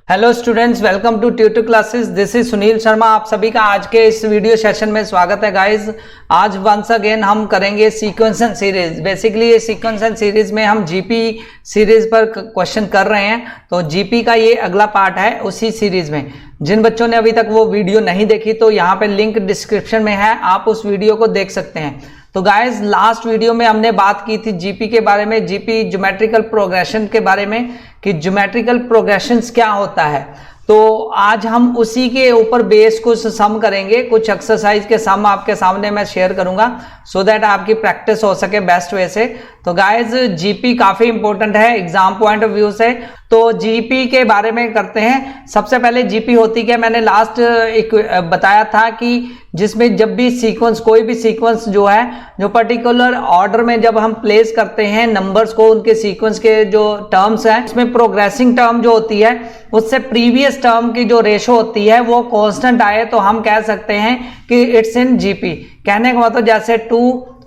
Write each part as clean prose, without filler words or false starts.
Hello students, welcome to tutor classes. This is Sunil Sharma. आप सभी का आज के इस वीडियो सेशन में स्वागत है गाइस। आज वंस अगेन हम करेंगे सीक्वेंस एंड सीरीज। बेसिकली ये सीक्वेंस एंड सीरीज में हम जीपी सीरीज पर क्वेश्चन कर रहे हैं, तो जीपी का ये अगला पार्ट है उसी सीरीज में। जिन बच्चों ने अभी तक वो वीडियो नहीं देखी तो यहाँ पे लिंक डिस्क्रिप्शन में है, आप उस वीडियो को देख सकते हैं। तो गाइस, लास्ट वीडियो में हमने बात की थी जीपी के बारे में, जीपी ज्योमेट्रिकल प्रोग्रेशन के बारे में, कि ज्योमेट्रिकल प्रोग्रेशंस क्या होता है। तो आज हम उसी के ऊपर बेस कुछ सम करेंगे, कुछ एक्सरसाइज के सम आपके सामने मैं शेयर करूंगा सो दैट आपकी प्रैक्टिस हो सके बेस्ट वे से। तो गाइस, जीपी काफी इंपॉर्टेंट है एग्जाम पॉइंट ऑफ व्यू से। तो जीपी के बारे में करते हैं। सबसे पहले जीपी होती क्या, मैंने लास्ट एक बताया था कि जिसमें जब भी सीक्वेंस, कोई भी सीक्वेंस जो है, जो पर्टिकुलर ऑर्डर में जब हम प्लेस करते हैं नंबर्स को, उनके सीक्वेंस के जो टर्म्स हैं, उसमें प्रोग्रेसिंग टर्म जो होती है उससे प्रीवियस टर्म की जो रेशो होती है वो कांस्टेंट आए तो हम कह सकते हैं कि इट्स इन जीपी। कहने का मतलब जैसे 2,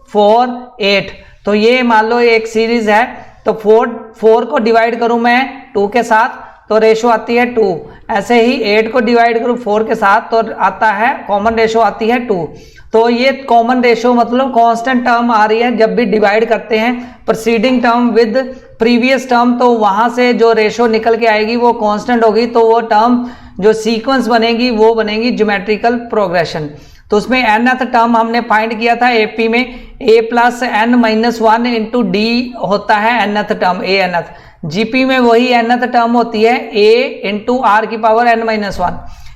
4, 8, तो ये मान लो एक सीरीज है, तो 4 को डिवाइड करूं मैं 2 के साथ तो रेशो आती है 2। ऐसे ही 8 को डिवाइड करूं 4 के साथ तो आता है, कॉमन रेशो आती है 2। तो ये कॉमन रेशो मतलब कांस्टेंट टर्म आ रही है जब भी डिवाइड करते हैं preceding term with previous term, तो वहां से जो रेशो निकल के आएगी वो कांस्टेंट होगी, तो वो टर्म जो सीक्वेंस बनेगी वो बनेगी ज्योमेट्रिकल प्रोग्रेशन। तो उसमें nth टर्म हमने फाइंड किया था एपी में, a plus n minus 1 into D होता है nth term, a nth। GP में वही nth टर्म होती है a इंटू आर की पावर n माइनस 1।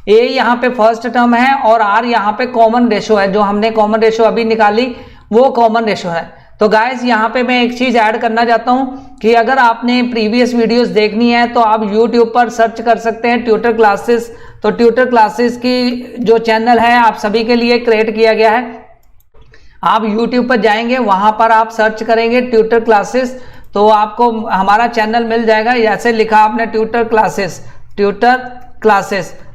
a यहाँ पे फर्स्ट टर्म है और r यहाँ पे कॉमन रेशो है, जो हमने कॉमन रेशो अभी निकाली वो कॉमन रेशो है। तो गाइस, यहाँ पे मैं एक चीज ऐड करना चाहता हूँ कि अगर आपने प्रीवियस वीडियोस देखनी है तो आप YouTube पर सर्च कर सकते हैं ट्यूटर क्लासेस। तो ट्यूटर क्लासेस की जो चैनल है आप सभी के लिए क्रिएट किया गया है। आप YouTube पर जाएंगे, वहां पर आप सर्च करेंगे ट्यूटर क्लासेस तो आपको हमारा चैनल मिल जाएगा। जैसे लिखा आपने ट्यूटर क्लासेस,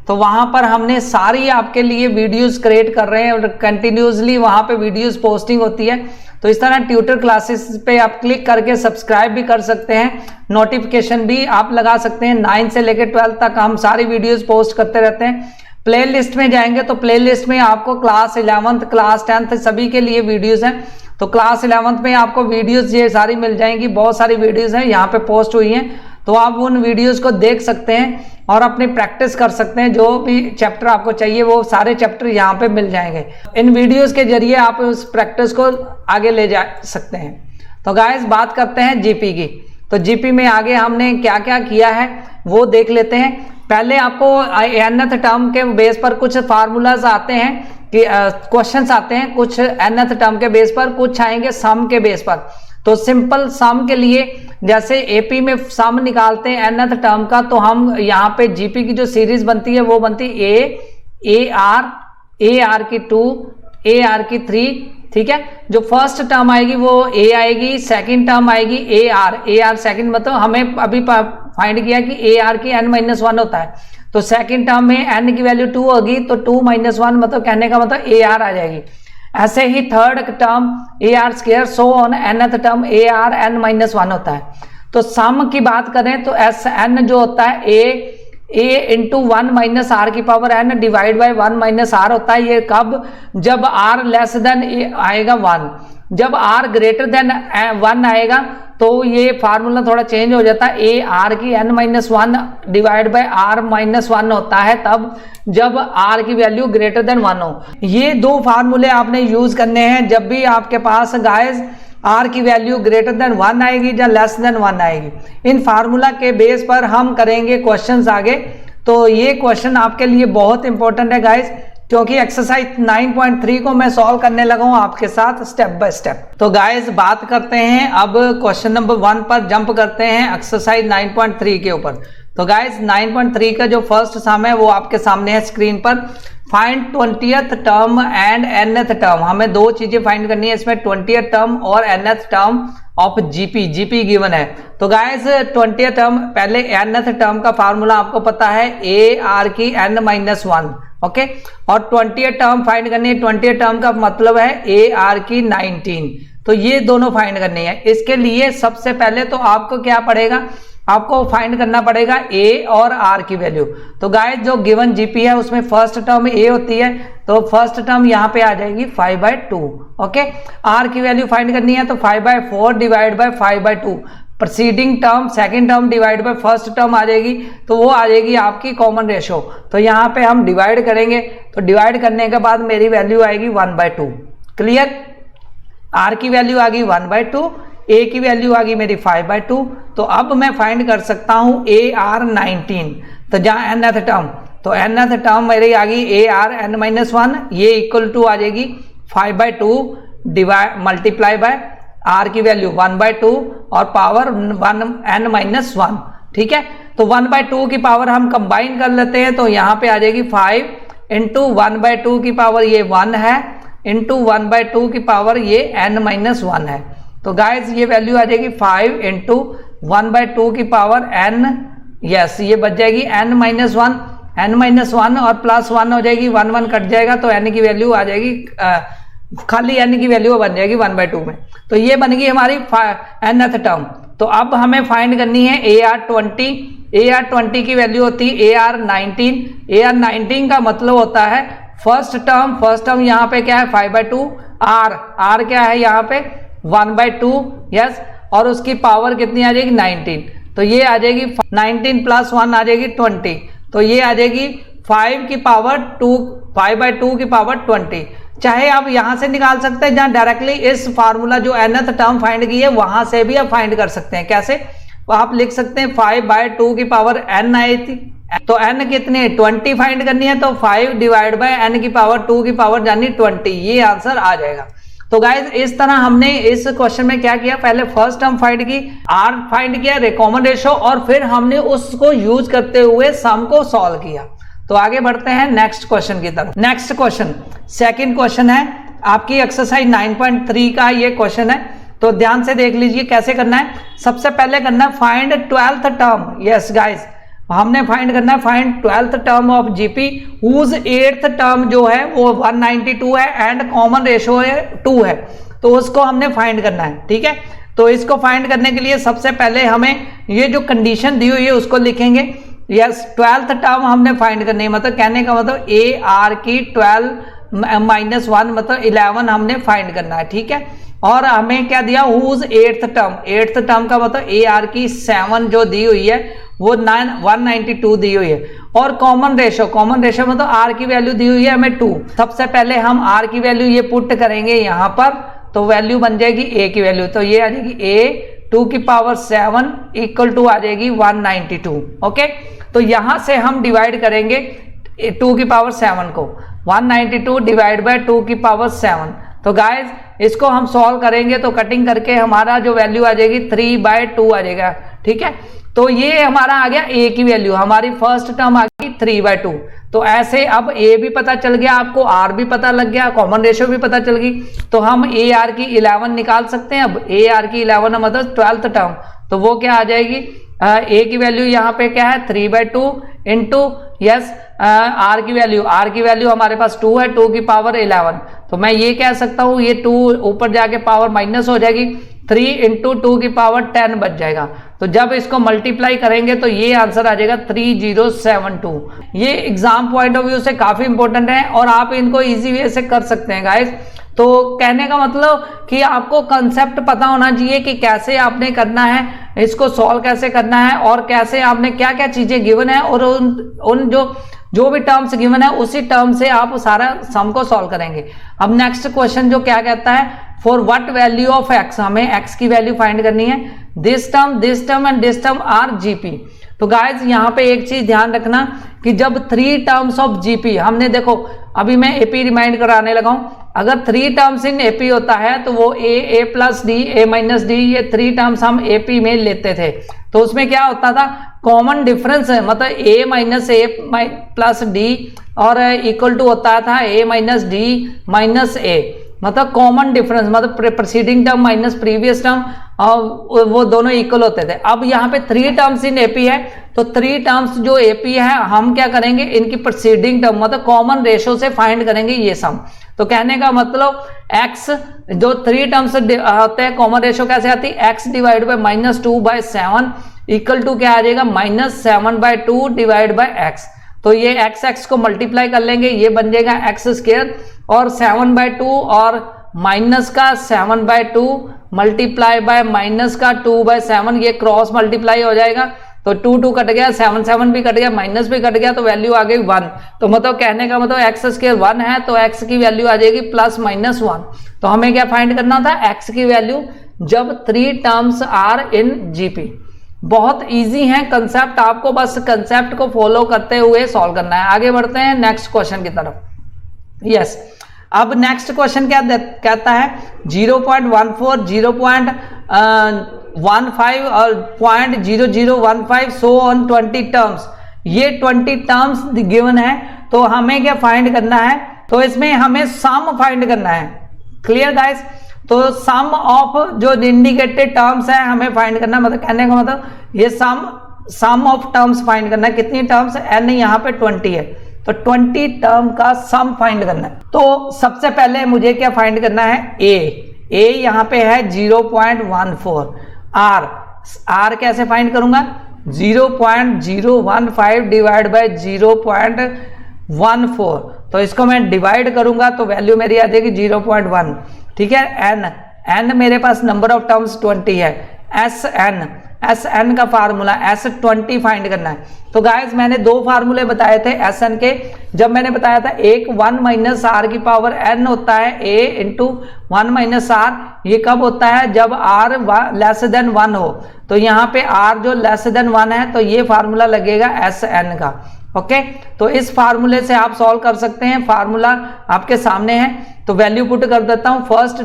तो वहां पर हमने सारी आपके लिए वीडियोस क्रिएट कर रहे हैं और कंटिन्यूसली वहां पे वीडियोस पोस्टिंग होती है। तो इस तरह ट्यूटर क्लासेस पे आप क्लिक करके सब्सक्राइब भी कर सकते हैं, नोटिफिकेशन भी आप लगा सकते हैं। 9 से लेकर 12 तक हम सारी वीडियोस पोस्ट करते रहते हैं। प्लेलिस्ट में जाएंगे तो प्लेलिस्ट में आपको क्लास 11th, क्लास 10th सभी के लिए वीडियोस हैं। तो क्लास 11th में आपको वीडियोस ये सारी मिल जाएंगी, बहुत सारी वीडियोस हैं यहाँ पे पोस्ट हुई हैं, तो आप उन वीडियोस को देख सकते हैं और अपनी प्रैक्टिस कर सकते हैं। जो भी चैप्टर आपको चाहिए वो सारे चैप्टर यहाँ पे मिल जाएंगे। इन वीडियोस के जरिए आप उस प्रैक्टिस को आगे ले जा सकते हैं। तो गाइस, बात करते हैं जीपी की। तो जीपी में आगे हमने क्या क्या किया है वो देख लेते हैं। पहले आपको nth टर्म के बेस पर कुछ फार्मूलाज आते हैं कि क्वेश्चंस आते हैं, कुछ nth टर्म के बेस पर, कुछ आएंगे सम के बेस पर। तो सिंपल सम के लिए जैसे एपी में सम निकालते हैं nth टर्म का, तो हम यहाँ पे जीपी की जो सीरीज बनती है वो बनती है ए आर की 2, ए आर की 3, ठीक है। जो फर्स्ट टर्म आएगी वो ए आएगी, सेकंड टर्म आएगी ए आर सेकंड, मतलब हमें अभी फाइंड किया कि ए आर की n माइनस 1 होता है, तो सेकंड टर्म में n की वैल्यू 2 होगी, तो 2 माइनस 1 मतलब कहने का मतलब ए आर आ जाएगी। ऐसे ही third term a r square, so on, nth term a r n minus 1 होता है। तो सम की बात करें तो एस एन जो होता है ए इंटू 1 माइनस आर की power n divide by 1 minus r होता है। ये कब, जब r लेस देन आएगा 1, जब r ग्रेटर देन 1 आएगा तो ये फार्मूला थोड़ा चेंज हो जाता है। ए आर की n minus 1 divide by r minus 1 होता है तब जब r की वैल्यू ग्रेटर देन 1 हो। ये दो फार्मूले आपने यूज करने हैं जब भी आपके पास गाइस r की वैल्यू ग्रेटर देन 1 आएगी या लेस देन 1 आएगी। इन फार्मूला के बेस पर हम करेंगे क्वेश्चंस आगे। तो ये क्वेश्चन आपके लिए बहुत इंपॉर्टेंट है गाइस, क्योंकि एक्सरसाइज 9.3 को मैं सॉल्व करने लगा हूं आपके साथ स्टेप बाय स्टेप। तो गाइस, बात करते हैं अब क्वेश्चन नंबर 1 पर जंप करते हैं एक्सरसाइज 9.3 के ऊपर। तो गाइस, 9.3 का जो फर्स्ट सम है वो आपके सामने है स्क्रीन पर। Find 20th term and nth term. हमें दो चीजें फाइंड करनी है इसमें, 20th टर्म और nth term of GP given है। तो गाइस, 20th टर्म, पहले nth टर्म का फार्मूला आपको पता है ए आर की n माइनस 1, ओके। और 20th टर्म फाइंड करनी है। 20th टर्म का मतलब है ए आर की 19। तो ये दोनों फाइंड करनी है। इसके लिए सबसे पहले तो आपको क्या पड़ेगा, आपको फाइंड करना पड़ेगा ए और आर की वैल्यू। तो गाइस जो गिवन जीपी है उसमें फर्स्ट टर्म ए होती है, तो फर्स्ट टर्म यहाँ पे आ जाएगी 5/2। ओके, आर की वैल्यू फाइंड करनी है तो 5/4 divide by 5/2, preceding term second term divide by first term आ जाएगी, तो वो आ जाएगी आपकी कॉमन रेशो। तो यहाँ पे हम डिवाइड करेंगे, तो डिवाइड करने के बाद मेरी वैल्यू आएगी 1/2। क्लियर, आर की वैल्यू आ गई 1/2, ए की वैल्यू आ गई मेरी 5/2। तो अब मैं फाइंड कर सकता हूं AR19, तो जहां nth टर्म, तो nth टर्म मेरी आ गई ARn-1, ये इक्वल टू आ जाएगी 5/2 डिवाइड मल्टीप्लाई बाय आर की वैल्यू 1/2 और पावर 1n-1। ठीक है, तो 1/2 की पावर हम कंबाइन कर लेते हैं, तो यहाँ पे आ जाएगी 5 इंटू 1/2 की पावर ये 1 है, इंटू 1/2 की पावर ये n-1 है। तो गाइस ये वैल्यू आ जाएगी 5 इंटू 1/2 की पावर n, यस ये बच जाएगी n-1 और प्लस 1 हो जाएगी, 1 कट जाएगा तो n की वैल्यू आ जाएगी, खाली n की वैल्यू बन जाएगी 1/2 में। तो ये बन गई हमारी nth टर्म। तो अब हमें फाइंड करनी है AR20। AR20 की वैल्यू होती है AR19। AR19 का मतलब होता है फर्स्ट टर्म यहाँ पे क्या है 5/2, आर क्या है यहाँ पे 1/2, यस, और उसकी पावर कितनी आ जाएगी 19, तो ये आ जाएगी 19 प्लस 1 आ जाएगी 20, तो ये आ जाएगी 5 की पावर 2, 5/2 की पावर 20। चाहे आप यहां से निकाल सकते हैं, जहां डायरेक्टली इस फार्मूला जो nth टर्म फाइंड की है वहां से भी आप फाइंड कर सकते हैं। कैसे, तो आप लिख सकते हैं 5/2 की पावर n आई थी, तो n कितने 20 फाइंड करनी है, तो 5 डिवाइड बाय n की पावर 2 की पावर यानी 20, ये आंसर आ जाएगा। तो गाइज इस तरह हमने इस क्वेश्चन में क्या किया, पहले फर्स्ट टर्म फाइंड की, आर फाइंड किया, कॉमन रेशो, और फिर हमने उसको यूज करते हुए सम को सॉल्व किया। तो आगे बढ़ते हैं नेक्स्ट क्वेश्चन की तरफ। नेक्स्ट क्वेश्चन सेकंड क्वेश्चन है आपकी एक्सरसाइज 9.3 का ये क्वेश्चन है, तो ध्यान से देख लीजिए कैसे करना है। सबसे पहले करना है find 12th term. Yes guys, हमने फाइंड करना है find 12th term of GP whose 8th term जो है वो 192 है एंड कॉमन रेशो है 2 है, तो उसको हमने फाइंड करना है। ठीक है, तो इसको फाइंड करने के लिए सबसे पहले हमें ये जो कंडीशन दी हुई है उसको लिखेंगे। यस, 12th टर्म हमने फाइंड करनी है, मतलब कहने का मतलब ए आर की 12 - 1 मतलब 11 हमने फाइंड करना है। ठीक है, और हमें क्या दिया whose 8th term, 8th term का मतलब ए आर की 7 जो दी हुई है वो 192 दी हुई है, और कॉमन रेशो मतलब आर की वैल्यू दी हुई है हमें 2। सबसे पहले हम आर की वैल्यू ये पुट करेंगे यहाँ पर, तो वैल्यू बन जाएगी ए की वैल्यू, तो ये आ जाएगी ए 2 की पावर 7 इक्वल टू आ जाएगी 192। ओके, तो यहां से हम डिवाइड करेंगे 2 की पावर 7 को, 192 डिवाइड बाय 2 की पावर 7। तो गाइज इसको हम सॉल्व करेंगे तो कटिंग करके हमारा जो वैल्यू आ जाएगी 3/2 आ जाएगा। ठीक है, तो ये हमारा आ गया ए की वैल्यू, हमारी फर्स्ट टर्म आ गई 3/2। तो ऐसे अब ए भी पता चल गया आपको, आर भी पता लग गया, कॉमन रेशो भी पता चल गई, तो हम ए आर की 11 निकाल सकते हैं। अब ए आर की 11 मतलब 12th टर्म, तो वो क्या आ जाएगी, ए की वैल्यू यहाँ पे क्या है 3/2 इंटू यस आर की वैल्यू हमारे पास 2 है, 2 की पावर 11, तो मैं ये कह सकता हूँ ये 2 ऊपर जाके पावर माइनस हो जाएगी, 3 इंटू 2 की पावर 10 बच जाएगा। तो जब इसको मल्टीप्लाई करेंगे तो ये आंसर आ जाएगा 3072। ये एग्जाम पॉइंट ऑफ व्यू से काफी इंपॉर्टेंट है और आप इनको इजी वे से कर सकते हैं गाइस। तो कहने का मतलब कि आपको कंसेप्ट पता होना चाहिए कि कैसे आपने करना है, इसको सॉल्व कैसे करना है, और कैसे आपने क्या क्या चीजें गिवन है, और उन जो भी टर्म्स गिवन है उसी टर्म से आप सारा सम को सॉल्व करेंगे। अब नेक्स्ट क्वेश्चन जो क्या कहता है, for what value of x, हमें एक्स की वैल्यू फाइंड करनी है। This term and this term are GP. तो गाइज यहाँ पे एक चीज ध्यान रखना कि जब 3 टर्म्स ऑफ जीपी, हमने देखो अभी मैं एपी रिमाइंड कराने लगा हूं, अगर 3 टर्म्स इन एपी होता है तो वो ए प्लस डी, ए माइनस डी, ये 3 टर्म्स हम एपी में लेते थे। तो उसमें क्या होता था, कॉमन डिफरेंस है, मतलब ए माइनस ए प्लस डी और इक्वल टू होता था ए माइनस डी माइनस ए, मतलब कॉमन डिफरेंस, मतलब preceding term minus previous term, और वो दोनों इक्वल होते थे। अब यहाँ पे 3 टर्म्स इन एपी है, तो 3 टर्म्स जो एपी है हम क्या करेंगे, इनकी प्रीसीडिंग टर्म मतलब कॉमन रेशो से फाइंड करेंगे ये सम। तो कहने का मतलब x जो 3 टर्म्स होते हैं, कॉमन रेशो कैसे आती है, x divide by -2/7 equal to क्या आ जाएगा, -7/2 डिवाइड बाय एक्स। तो ये x को मल्टीप्लाई कर लेंगे, ये बन जाएगा x² और 7/2 और माइनस का 7/2 मल्टीप्लाई बाय माइनस का 2/7, ये क्रॉस मल्टीप्लाई हो जाएगा। तो 2 कट गया, 7 भी कट गया, माइनस भी कट गया, तो वैल्यू आ गई 1। तो मतलब कहने का मतलब x² 1 है तो x की वैल्यू आ जाएगी +-1। तो हमें क्या फाइंड करना था, x की वैल्यू जब 3 टर्म्स आर इन जीपी। बहुत इजी है कंसेप्ट, आपको बस कंसेप्ट को फॉलो करते हुए सॉल्व करना है। आगे बढ़ते हैं नेक्स्ट क्वेश्चन की तरफ। यस, अब नेक्स्ट क्वेश्चन क्या कहता है, 0.14, 0.15 और 0.0015 सो ऑन 20 टर्म्स। ये 20 टर्म्स गिवन है, तो हमें क्या फाइंड करना है, तो इसमें हमें सम फाइंड करना है। क्लियर गाइस, तो सम ऑफ जो इंडिकेटेड टर्म्स है हमें फाइंड करना, मतलब कहने का मतलब ये सम ऑफ टर्म्स फाइंड करना है। कितनी टर्म्स, n यहाँ पे 20 है, तो 20 टर्म का सम फाइंड करना है। तो सबसे पहले मुझे क्या फाइंड करना है, a यहाँ पे है 0.14, r कैसे फाइंड करूंगा, 0.015 डिवाइड बाय 0.14। तो इसको मैं डिवाइड करूंगा तो वैल्यू मेरी आ जाएगी 0.1। ठीक है, n मेरे पास नंबर ऑफ टर्म्स 20 है, Sn का फार्मूला S20 फाइंड करना है। तो गाइस मैंने 2 फार्मूले बताए थे Sn के, जब मैंने बताया था एक 1 - r की पावर n होता है a इंटू 1 - r, ये कब होता है, जब r लेस देन 1 हो। तो यहाँ पे r जो लेस देन 1 है, तो ये फार्मूला लगेगा Sn का। ओके, तो इस फार्मूले से आप सॉल्व कर सकते हैं, फार्मूला आपके सामने है। तो वैल्यू पुट कर देता हूं। फर्स्ट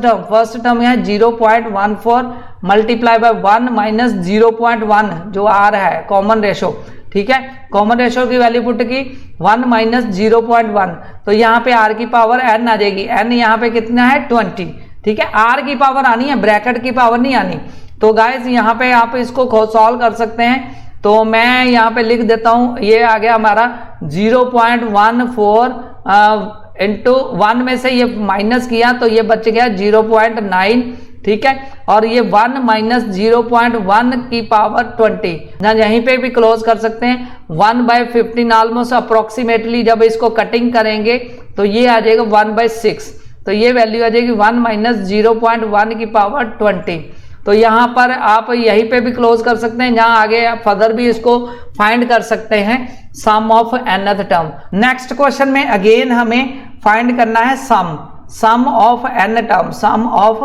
टर्म है 0.14 मल्टीप्लाई बाय 1 माइनस 0.1 जो आर है कॉमन रेशो। ठीक है, कॉमन रेशो की वैल्यू पुट की 1 माइनस 0.1, तो यहाँ पे आर की पावर n आ जाएगी। n यहाँ पे कितना है 20। ठीक है, आर की पावर आनी है, ब्रैकेट की पावर नहीं आनी। तो गाइस यहाँ पे आप इसको सॉल्व कर सकते हैं। तो मैं यहाँ पे लिख देता हूं, ये आ गया हमारा 0.14 इंटू 1 में से ये माइनस किया तो ये बच गया 0.9। ठीक है, और ये 1 माइनस 0.1 की पावर 20 ना, यहीं पे भी क्लोज कर सकते हैं। 1/15 ऑलमोस्ट अप्रोक्सीमेटली जब इसको कटिंग करेंगे तो ये आ जाएगा 1/6। तो ये वैल्यू आ जाएगी 1 माइनस 0.1 की पावर 20। तो यहाँ पर आप यहीं पे भी क्लोज कर सकते हैं, जहाँ आगे आप फर्दर भी इसको फाइंड कर सकते हैं sum of nth term. Next question में अगेन हमें फाइंड करना है sum of n term, sum of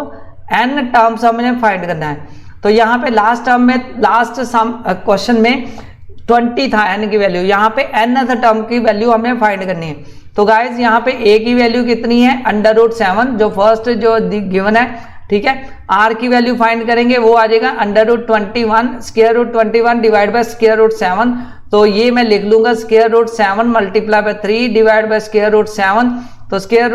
n terms हमें फाइंड करना है। तो यहाँ पे लास्ट टर्म में क्वेश्चन में 20 था n की वैल्यू, यहाँ पे nth टर्म की वैल्यू हमें फाइंड करनी है। तो गाइज यहाँ पे a की वैल्यू कितनी है, √7 जो फर्स्ट जो गिवन है। ठीक है, r की वैल्यू फाइंड करेंगे, वो आ जाएगा √21 डिवाइड बाय √7। तो ये मैं लिख लूंगा √7 मल्टीप्लाई बाय 3 डिवाइड बाय √7। तो स्क्वायर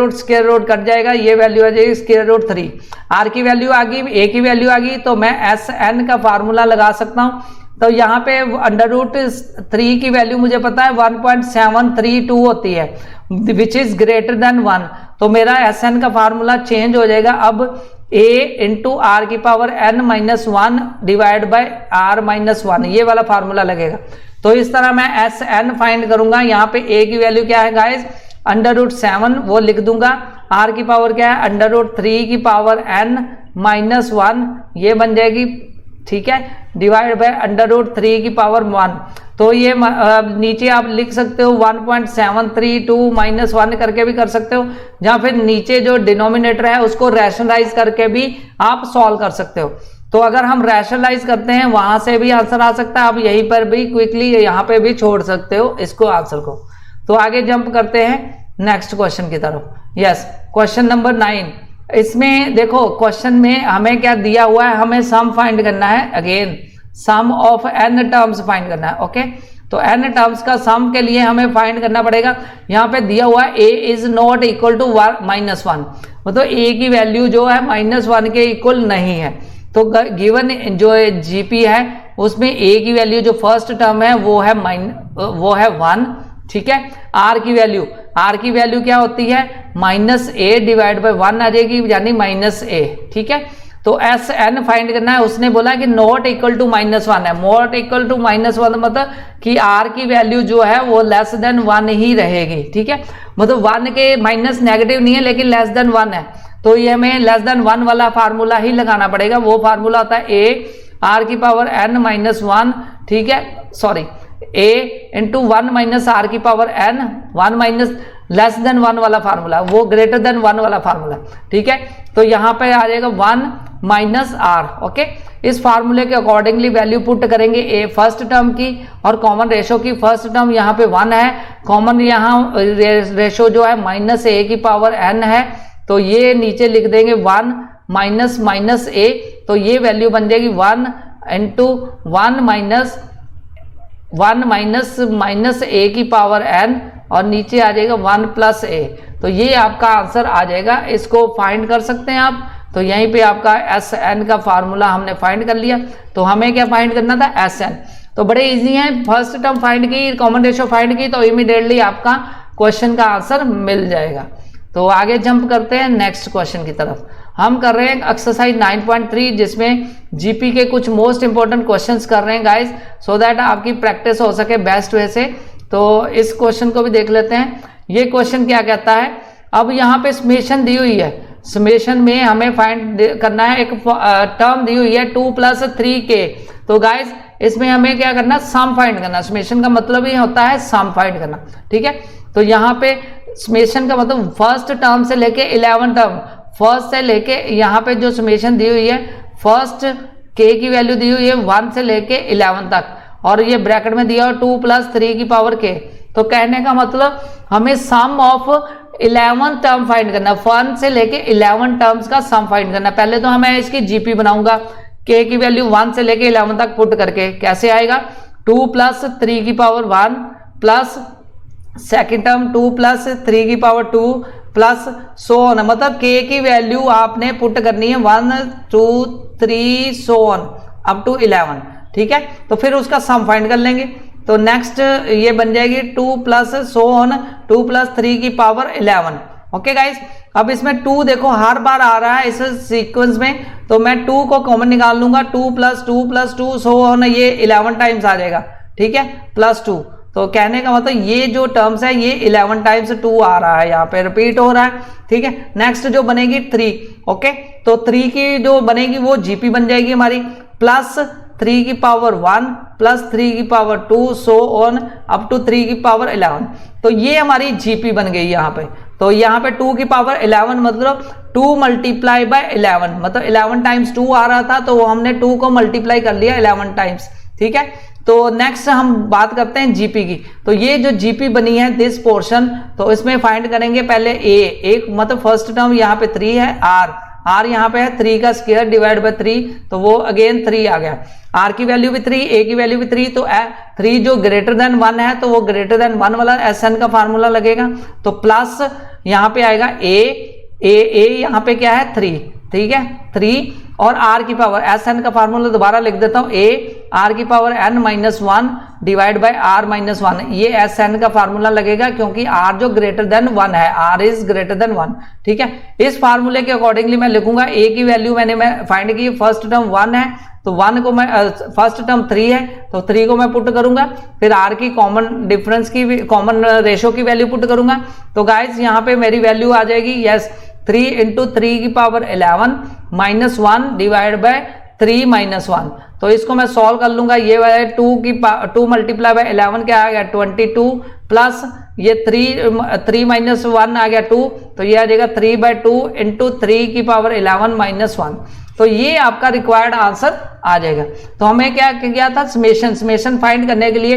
रूट कट जाएगा, ये वैल्यू आ जाएगी √3। r की वैल्यू आ गई, a की वैल्यू आ गई, तो मैं Sn का फार्मूला लगा सकता हूं। तो यहाँ पे √3 की वैल्यू मुझे पता है 1.732 होती है, विच इज ग्रेटर देन 1। तो मेरा Sn का फार्मूला चेंज हो जाएगा, अब a इंटू आर की power n-1 divide by r-1, ये वाला फार्मूला लगेगा। तो इस तरह मैं Sn फाइंड करूंगा। यहाँ पे a की वैल्यू क्या है गाइस, √7 वो लिख दूंगा, r की पावर क्या है √3 की पावर n-1, ये बन जाएगी। ठीक है, डिवाइड बाय √3 की पावर 1। तो ये नीचे आप लिख सकते हो 1.732 -1 करके भी कर सकते हो, या फिर नीचे जो डिनोमिनेटर है उसको रैशनलाइज करके भी आप सॉल्व कर सकते हो। तो अगर हम रैशनलाइज करते हैं वहां से भी आंसर आ सकता है, आप यहीं पर भी क्विकली यहाँ पे भी छोड़ सकते हो इसको आंसर को। तो आगे जंप करते हैं नेक्स्ट क्वेश्चन की तरफ। Yes, question number 9। इसमें देखो क्वेश्चन में हमें क्या दिया हुआ है, हमें सम फाइंड करना है। Again sum of n terms find करना है। ओके, तो n टर्म्स का सम के लिए हमें फाइंड करना पड़ेगा। यहाँ पे दिया हुआ है a is not equal to -1, मतलब a की वैल्यू जो है -1 के इक्वल नहीं है। तो गिवन जो जीपी है उसमें a की वैल्यू जो फर्स्ट टर्म है वो है 1। ठीक है, r की वैल्यू क्या होती है -a डिवाइड बाय 1 आ जाएगी, यानी -a। ठीक है, तो एस एन फाइंड करना है। उसने बोला कि नॉट इक्वल टू -1 है। नॉट इक्वल टू -1 मतलब कि आर की वैल्यू जो है वो लेस देन 1 ही रहेगी, ठीक है। मतलब 1 के माइनस नेगेटिव नहीं है लेकिन लेस देन 1 है, तो ये हमें लेस देन 1 वाला फार्मूला ही लगाना पड़ेगा। वो फार्मूला होता है ए आर की पावर n माइनस 1, ठीक है, sorry a into 1 minus r की power n, 1 minus less than 1 वाला फार्मूला, वो ग्रेटर देन 1 वाला फार्मूला, ठीक है। तो यहाँ पे आ जाएगा 1 माइनस आर, ओके। इस फार्मूले के अकॉर्डिंगली वैल्यू पुट करेंगे ए फर्स्ट टर्म की और कॉमन रेशो की। फर्स्ट टर्म यहाँ पे 1 है, कॉमन यहाँ रेशो जो है माइनस ए की पावर n है, तो ये नीचे लिख देंगे 1 माइनस माइनस ए, तो ये वैल्यू बन जाएगी 1 इंटू 1 माइनस माइनस ए की पावर n और नीचे आ जाएगा 1 प्लस ए। तो ये आपका आंसर आ जाएगा। इसको फाइंड कर सकते हैं आप। तो यहीं पे आपका एस एन का फार्मूला हमने फाइंड कर लिया। तो हमें क्या फाइंड करना था, एस एन। तो बड़े इजी है, फर्स्ट टर्म फाइंड की, कॉमन रेशो फाइंड की, तो इमीडिएटली आपका क्वेश्चन का आंसर मिल जाएगा। तो आगे जंप करते हैं नेक्स्ट क्वेश्चन की तरफ। हम कर रहे हैं एक्सरसाइज 9.3 जिसमें जीपी के कुछ मोस्ट इंपॉर्टेंट क्वेश्चंस कर रहे हैं गाइस, सो दैट आपकी प्रैक्टिस हो सके बेस्ट वे से। तो इस क्वेश्चन को भी देख लेते हैं। ये क्वेश्चन क्या कहता है, अब यहाँ पे समेशन दी हुई है, समेशन में हमें फाइंड करना है, एक टर्म दी हुई है 2 + 3k। तो गाइस इसमें हमें क्या करना, सम फाइंड करना। समेशन का मतलब ही होता है सम फाइंड करना, ठीक है। तो यहाँ पे समेशन का मतलब फर्स्ट टर्म से लेके 11 टर्म, फर्स्ट से लेके यहाँ पे जो समेशन दी हुई है, फर्स्ट k की वैल्यू दी हुई है 1 से लेके 11 तक, और ये ब्रैकेट में दिया हो 2 + 3 की पावर k। तो कहने का मतलब हमें सम ऑफ 11 टर्म फाइंड करना, 1 से लेके 11 टर्म्स का सम फाइंड करना। पहले तो हमें इसकी जीपी बनाऊंगा, k की वैल्यू 1 से लेके 11 तक पुट करके। कैसे आएगा, 2 + 3 की पावर 1 प्लस सेकेंड टर्म 2 + 3 की पावर 2 प्लस सो ऑन, मतलब k की वैल्यू आपने पुट करनी है 1 2 3 सो ऑन अप टू 11, ठीक है। तो फिर उसका सम फाइंड कर लेंगे। तो नेक्स्ट ये बन जाएगी 2 प्लस सो ऑन 2 + 3 की पावर 11, ओके गाइस। अब इसमें 2 देखो हर बार आ रहा है इस सीक्वेंस में, तो मैं 2 को कॉमन निकाल लूंगा, 2 + 2 + 2 सो ऑन, ये 11 टाइम्स आ जाएगा, ठीक है, +2। तो कहने का मतलब ये जो टर्म्स है ये 11 टाइम्स 2 आ रहा है, यहाँ पे रिपीट हो रहा है, ठीक है। नेक्स्ट जो बनेगी 3, ओके। तो 3 की जो बनेगी वो जीपी बन जाएगी हमारी, प्लस 3 की पावर 1 प्लस 3 की power 2 so on up to 3 की पावर 11। तो ये हमारी जीपी बन गई यहाँ पे। तो यहाँ पे 2 की पावर 11 मतलब 2 × 11, मतलब 11 टाइम्स 2 आ रहा था, तो हमने 2 को मल्टीप्लाई कर लिया 11 टाइम्स, ठीक है। तो नेक्स्ट हम बात करते हैं जीपी की। तो ये जो जीपी बनी है दिस पोर्शन, तो इसमें फाइंड करेंगे पहले एक मतलब फर्स्ट टर्म यहाँ पे 3 है, आर यहाँ पे है 3 का स्क्वायर डिवाइड बाय 3, तो वो अगेन 3 आ गया। आर की वैल्यू भी 3, ए की वैल्यू भी 3, तो 3 जो ग्रेटर देन 1 है तो वो ग्रेटर देन 1 वाला एस एन का फार्मूला लगेगा। तो प्लस यहाँ पे आएगा ए यहाँ पे क्या है 3, ठीक है, 3 और आर की पावर, एस एन का फार्मूला दोबारा लिख देता हूँ, ए आर की power n - 1 divide by r - 1, ये एस एन का फार्मूला लगेगा क्योंकि r जो ग्रेटर देन 1 है, r इज ग्रेटर देन 1, ठीक है। इस फार्मूले के अकॉर्डिंगली मैं लिखूंगा a की वैल्यू मैं फाइंड की, फर्स्ट टर्म 1 है, तो 1 को मैं फर्स्ट टर्म 3 है तो 3 को मैं पुट करूंगा, फिर r की कॉमन डिफरेंस की कॉमन रेशो की वैल्यू पुट करूंगा। तो गाइस यहाँ पे मेरी वैल्यू आ जाएगी, यस, 3 × 3 की पावर 11 - 1 डिवाइड बाय 3 - 1। तो इसको मैं सॉल्व कर लूंगा, ये 2 × 11 क्या आ गया 22 प्लस ये 3 - 1 आ गया 2, तो ये आ जाएगा 3/2 × 3 की पावर 11 - 1। तो ये आपका रिक्वायर्ड आंसर आ जाएगा। तो हमें क्या किया था, समेशन फाइंड करने के लिए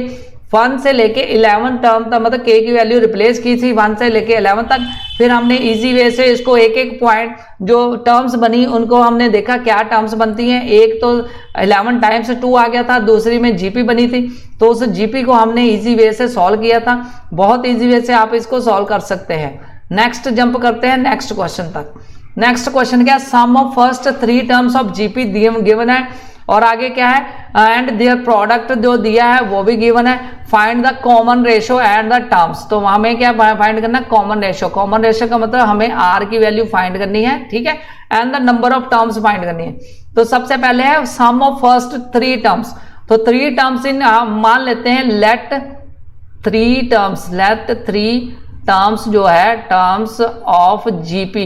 1 से लेके 11 टर्म तक, मतलब k की वैल्यू रिप्लेस की थी 1 से लेके 11 तक। फिर हमने इजी वे से इसको एक एक पॉइंट जो टर्म्स बनी उनको हमने देखा क्या टर्म्स बनती हैं। एक तो 11 टाइम्स 2 आ गया था, दूसरी में जीपी बनी थी, तो उस जीपी को हमने इजी वे से सॉल्व किया था। बहुत इजी वे से आप इसको सॉल्व कर सकते हैं। नेक्स्ट जंप करते हैं नेक्स्ट क्वेश्चन तक। नेक्स्ट क्वेश्चन क्या, sum of first 3 terms of GP given है और आगे क्या है, एंड देयर प्रोडक्ट जो दिया है वो भी गिवन है, find the common ratio and the terms. तो हमें क्या फाइंड करना है, कॉमन रेशियो। कॉमन रेशियो का मतलब हमें आर की वैल्यू फाइंड करनी है, ठीक है, and the number of terms find करनी है। तो सबसे पहले है सम ऑफ फर्स्ट 3 टर्म्स। तो 3 टर्म्स इन, मान लेते हैं लेट 3 टर्म्स जो है terms of GP.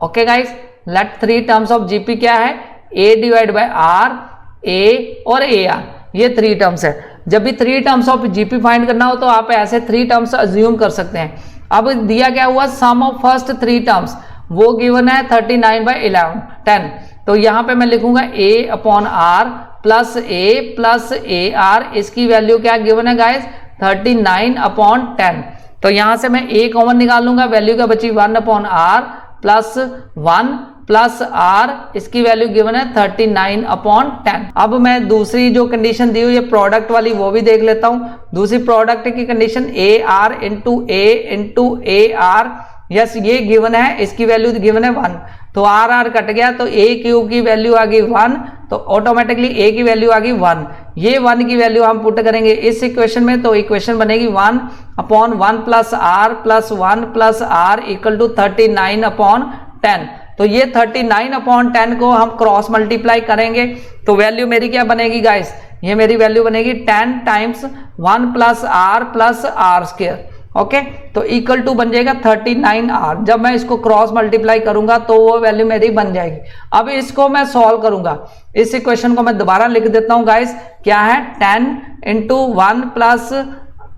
Okay guys, let 3 terms of GP क्या है, a divide by r, a और ए आर, ये 3 टर्म्स है। जब भी 3 टर्म्स ऑफ जीपी फाइंड करना हो तो आप ऐसे 3 टर्म्स अज्यूम कर सकते हैं। अब दिया क्या हुआ, सम ऑफ फर्स्ट 3 टर्म्स, वो गिवन है 39/10। तो यहां पे मैं लिखूंगा a upon r plus a r, इसकी वैल्यू क्या गिवन है गाइस, 39/10। तो यहां से मैं a कॉमन निकाल लूंगा, वैल्यू क्या बची 1 upon r plus 1 plus r, इसकी वैल्यू गिवन है 39/10। अब मैं दूसरी जो कंडीशन दी हुई है प्रोडक्ट वाली वो भी देख लेता हूं। दूसरी प्रोडक्ट की condition A R into A R, yes ये गिवन है, इसकी वैल्यू गिवन है 1। तो आर आर कट गया तो ए क्यू की वैल्यू आ गई 1, तो ऑटोमेटिकली ए की वैल्यू आ गई 1। ये 1 की वैल्यू हम पुट करेंगे इस इक्वेशन में, तो इक्वेशन बनेगी 1 upon 1 plus r plus 1 plus r equal to 39/10। तो ये 39/10 को हम क्रॉस मल्टीप्लाई करेंगे तो वैल्यू मेरी क्या बनेगी गाइस, ये मेरी वैल्यू बनेगी 10 times 1 plus r square. Okay, तो इक्वल टू बन जाएगा 39r। जब मैं इसको क्रॉस मल्टीप्लाई करूंगा तो वो वैल्यू मेरी बन जाएगी। अब इसको मैं सॉल्व करूंगा, इस इक्वेशन को मैं दोबारा लिख देता हूं गाइस, क्या है 10 into 1 plus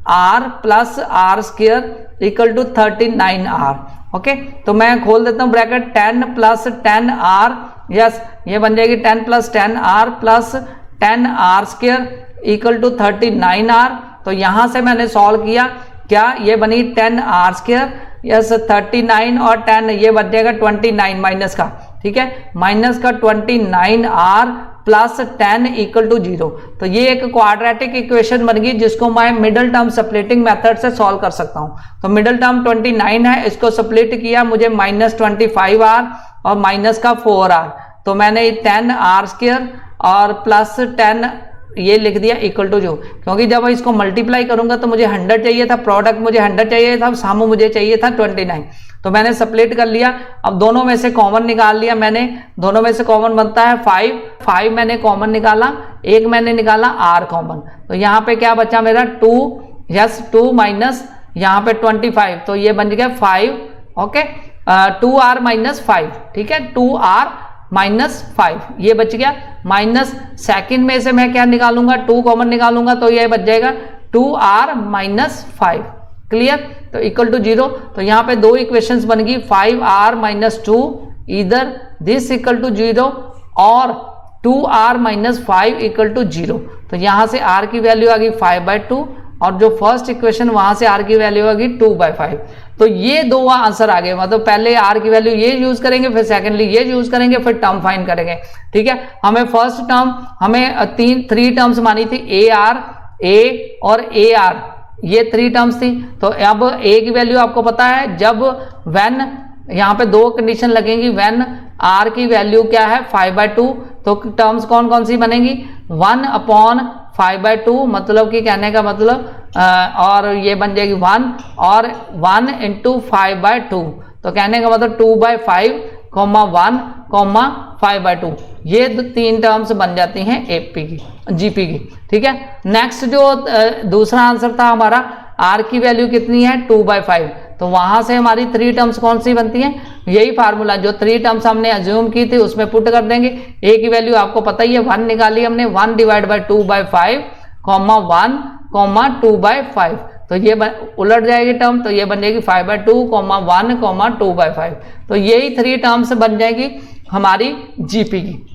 r square equal to 39r। Okay, तो मैं खोल देता हूं ब्रैकेट, 10 प्लस 10r, यस ये बन जाएगी 10 plus 10r plus 10r square equal to 39r। तो यहां से मैंने सॉल्व किया, क्या ये बनी 10r स्क्वायर, यस 39 और 10 ये बन जाएगा 29 माइनस का, ठीक है, माइनस का 29r प्लस 10 इक्वल टू 0। तो ये एक क्वाड्रेटिक इक्वेशन बन गई जिसको मैं मिडिल टर्म स्प्लिटिंग मेथड से सॉल्व कर सकता हूं। तो मिडिल टर्म 29 है, इसको स्प्लिट किया, मुझे माइनस 25r और माइनस का 4r। तो मैंने 10r स्क्वायर और प्लस 10 ये लिख दिया इक्वल टू 0, क्योंकि जब इसको मल्टीप्लाई करूंगा तो मुझे 100 चाहिए था, प्रोडक्ट मुझे 100 चाहिए था, सामू मुझे चाहिए था 29। तो मैंने स्प्लिट कर लिया। अब दोनों में से कॉमन निकाल लिया मैंने, दोनों में से कॉमन बनता है 5 मैंने कॉमन निकाला, एक मैंने निकाला r कॉमन। तो यहाँ पे क्या बचा मेरा 2, यस 2 माइनस यहाँ पे 25, तो ये बन गया 5। ओके, 2r माइनस 5, ठीक है, 2r माइनस 5 ये बच गया। माइनस सेकंड में से मैं क्या निकालूंगा, 2 कॉमन निकालूंगा, तो ये बच जाएगा 2r माइनस 5। क्लियर, तो इक्वल टू 0। तो यहाँ पे 2 इक्वेशंस बन गई, 5r माइनस 2, इधर दिस इक्वल टू 0 और 2r माइनस 5 इक्वल टू 0। तो यहाँ से r की वैल्यू आ गई 5/2 और जो फर्स्ट इक्वेशन वहां से r की वैल्यू आ गई 2/5। तो ये 2 आंसर आ गए, मतलब पहले r की वैल्यू ये यूज करेंगे, फिर सेकेंडली ये यूज करेंगे, फिर टर्म फाइंड करेंगे, ठीक है। हमें फर्स्ट टर्म हमें 3 टर्म्स मानी थी, a और ar, ये 3 टर्म्स थी। तो अब a की वैल्यू आपको पता है, जब व्हेन यहाँ पे 2 कंडीशन लगेंगी, व्हेन r की वैल्यू क्या है 5/2, तो टर्म्स कौन कौन सी बनेगी 1 अपॉन 5/2, मतलब कि कहने का मतलब और ये बन जाएगी 1 और 1 इंटू 5/2, तो कहने का मतलब 2/5, 1, 5/2, ये 3 टर्म्स बन जाती हैं एपी की, जीपी की, ठीक है। नेक्स्ट जो दूसरा आंसर था हमारा, r की वैल्यू कितनी है 2/5, तो वहां से हमारी 3 टर्म्स कौन सी बनती हैं, यही फार्मूला जो 3 टर्म्स हमने अज्यूम की थी उसमें पुट कर देंगे। a की वैल्यू आपको पता ही है 1 निकाली हमने, 1 डिवाइड बाय 2/5, 1, 2/5, तो ये उलट जाएगी टर्म, तो ये बन जाएगी 5/2, 1, 2/5। तो यही 3 टर्म्स बन जाएगी हमारी जीपी की।